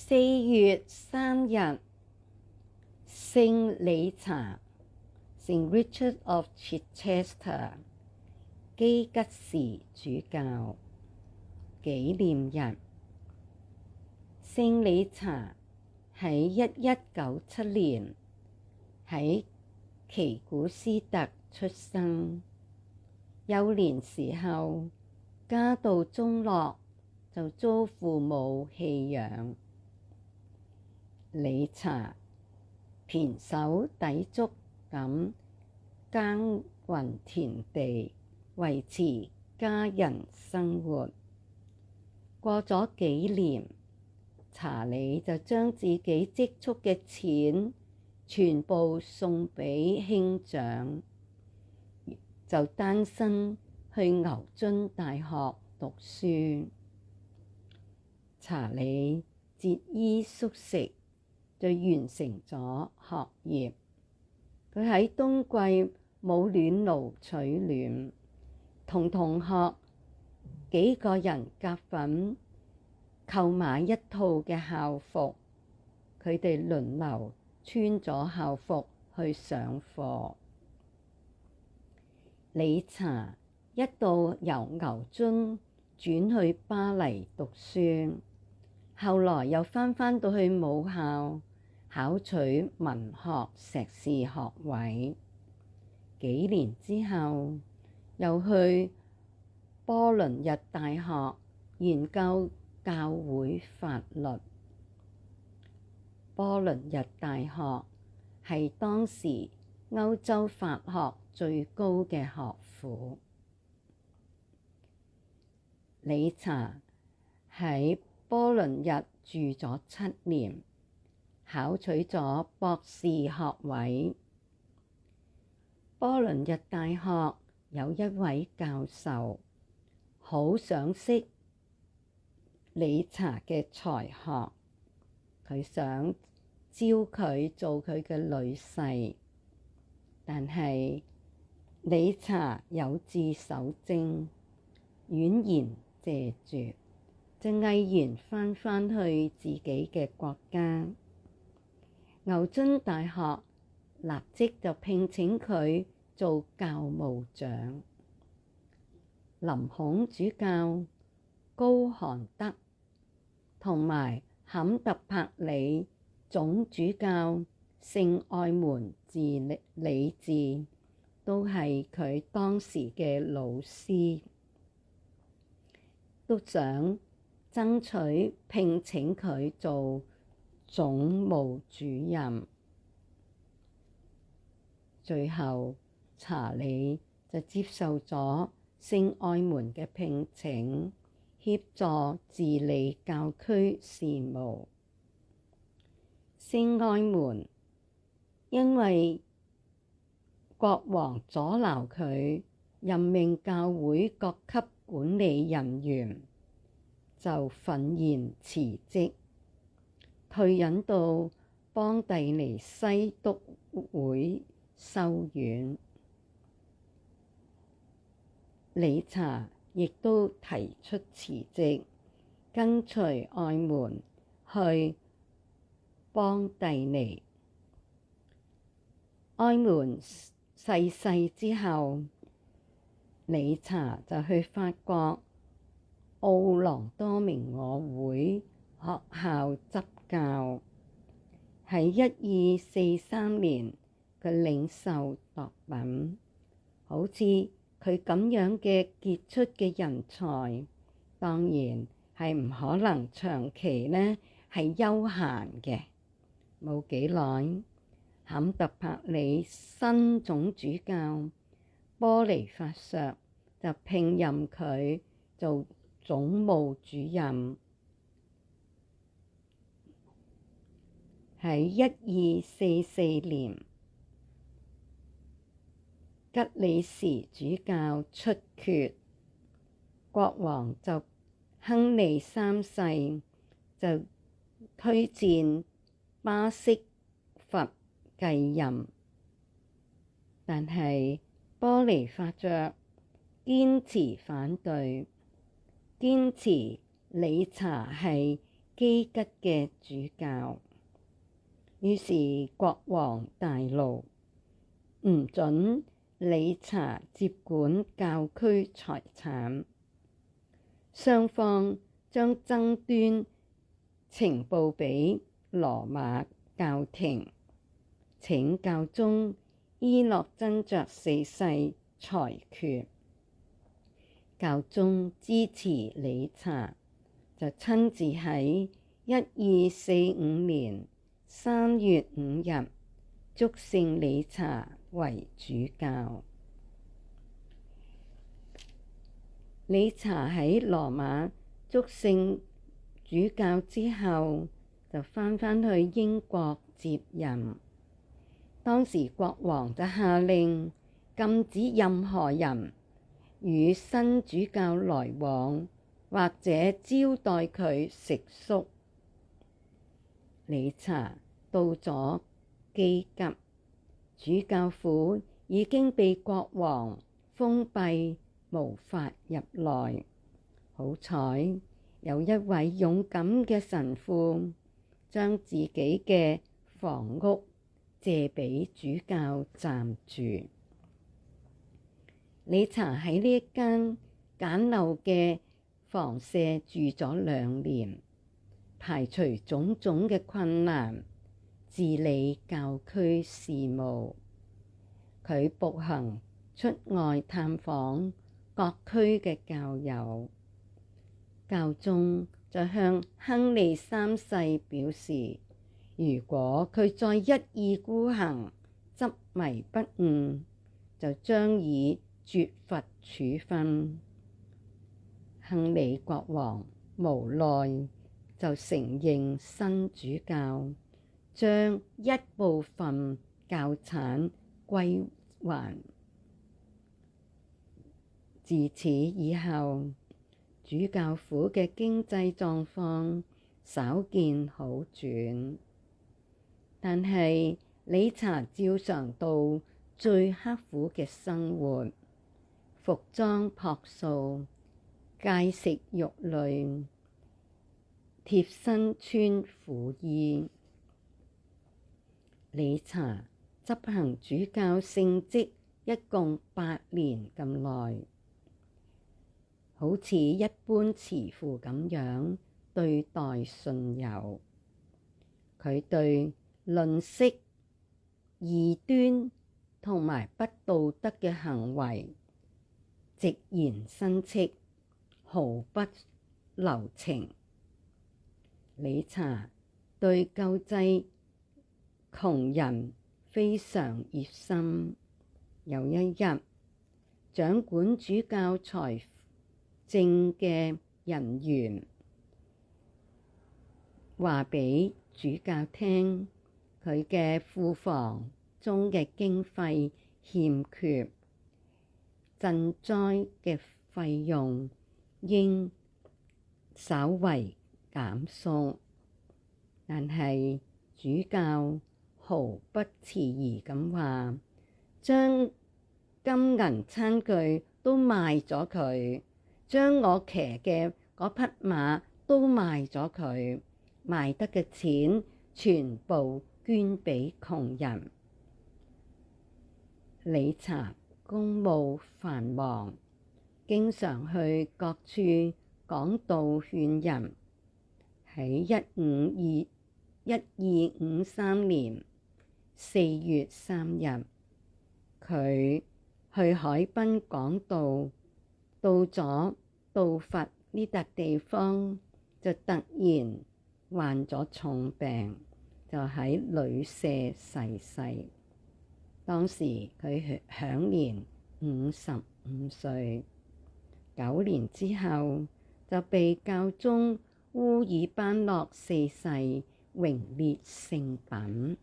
4月3日，聖理查 Saint Richard of Chichester 基吉士主教紀念日。聖理查喺1197年喺奇古斯特出生，幼年時候家道中落，就遭父母棄養。理查胼手胝足咁耕耘田地，維持家人生活。過咗幾年，查理就將自己積蓄嘅錢全部送俾兄長，就單身去牛津大學讀書。查理節衣縮食，就完成咗學業。佢喺冬季冇暖爐取暖，同學幾個人夾份購買一套嘅校服，佢哋輪流穿咗校服去上課。理查一度由牛津轉去巴黎讀書，後來又返到去母校考取文學碩士學位。幾年之後，又去波倫日大學研究教會法律。波倫日大學係當時歐洲法學最高嘅學府。理查喺波倫日住咗7年，考取咗博士學位。波倫日大學有一位教授好賞識理查嘅才學，佢想招佢做佢嘅女婿，但係理查有志守貞，婉言謝絕，就毅然返去自己嘅國家。牛津大學立即就聘請佢做教務長。林孔主教、高寒德同埋坎特柏里總主教聖愛門治理治都係佢當時嘅老師，都想爭取聘請佢做總務主任。最後查理就接受咗聖愛門嘅聘請，協助治理教區事務。聖愛門因為國王阻撓佢任命教會各級管理人員，就憤然辭職，退隱到邦第尼西督會修院。理查亦都提出辭職，跟隨愛門去邦第尼。愛門逝世之後，理查就去法國奧朗多明我會學校執教。喺1243年，佢領受鐸品。好似佢咁樣嘅傑出嘅人才，當然係唔可能長期呢係休閒嘅。冇幾耐，坎特柏里新總主教波尼法爵就聘任佢做總務主任。喺1244年，吉里什主教出缺，國王就亨利3世就推薦巴色佛繼任，但係波尼法爵堅持反對，堅持理查係基吉嘅主教。於是國王大怒，唔准理查接管教區財產。雙方將爭端呈報俾羅馬教廷，請教宗依諾增爵4世裁決。教宗支持理查，就親自喺1245年3月5日祝聖理查為主教。理查喺羅馬祝聖主教之後，就返去英國接任。當時國王就下令禁止任何人與新主教來往，或者招待佢食宿。理查到咗基吉，主教府已經被國王封閉，無法入內。好彩有一位勇敢嘅神父將自己嘅房屋借俾主教暫住。理查喺呢一間簡陋嘅房舍住咗2年，排除種種嘅困難，治理教區事務。佢步行出外探訪各區嘅教友。教宗就向亨利3世表示，如果佢再一意孤行、執迷不悟，就將以絕罰處分。亨利國王無奈就承認新主教，將一部分教產歸還。自此以後，主教府嘅經濟狀況稍見好轉，但係理查照常到最刻苦嘅生活，服裝樸素，戒食肉類，貼身穿苦衣。理查執行主教聖職一共8年咁耐，好似一般慈父咁樣對待信友。佢對吝嗇、異端同埋不道德嘅行為直言申斥，毫不留情。理查對救濟窮人非常熱心。有一日，掌管主教財政嘅人員話俾主教聽，佢嘅庫房中嘅經費欠缺，賑災嘅費用應稍為減鬆。但係主教毫不遲疑咁話，將金銀餐具都賣咗佢，將我騎嘅嗰匹馬都賣咗佢，賣得嘅錢全部捐俾窮人。理查公務繁忙，經常去各處講道勸人。喺1253年4月3日，佢去海濱講道，到咗杜佛呢笪地方，就突然患咗重病，就喺旅舍逝世。當時佢享年55歲。9年之後，就被教宗烏爾班諾4世榮列聖品。